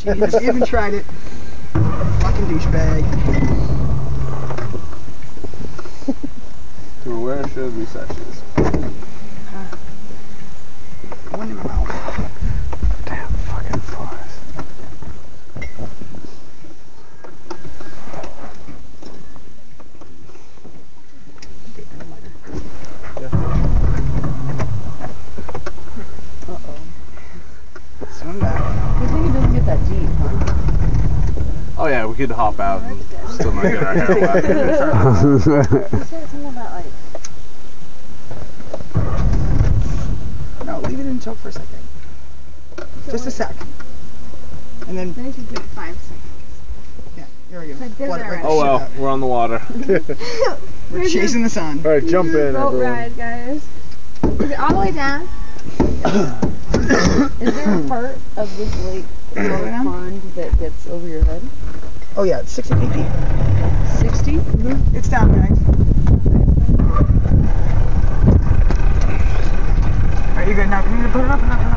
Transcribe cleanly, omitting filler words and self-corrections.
Jesus, you even tried it. Fucking douchebag. So where should we set these? One in my mouth. Damn fucking flies. Uh-oh. Swim back. Good thing it doesn't get that deep, huh? Oh yeah, we could hop out and still not get our hair wet. You said something about like... No, leave it in choke for a second. Just a sec. And then... Then you should do it 5 seconds. Yeah, there we go. I did it What, already. Oh well, we're on the water. We're chasing the sun. Alright, jump in, Boat everyone. ride, guys. Is it all the way down? Is there a part of this lake or pond that gets over your head? Oh yeah, it's 60 feet deep. 60? It's down, guys. Alright, you good now? Can you put it up and up and up?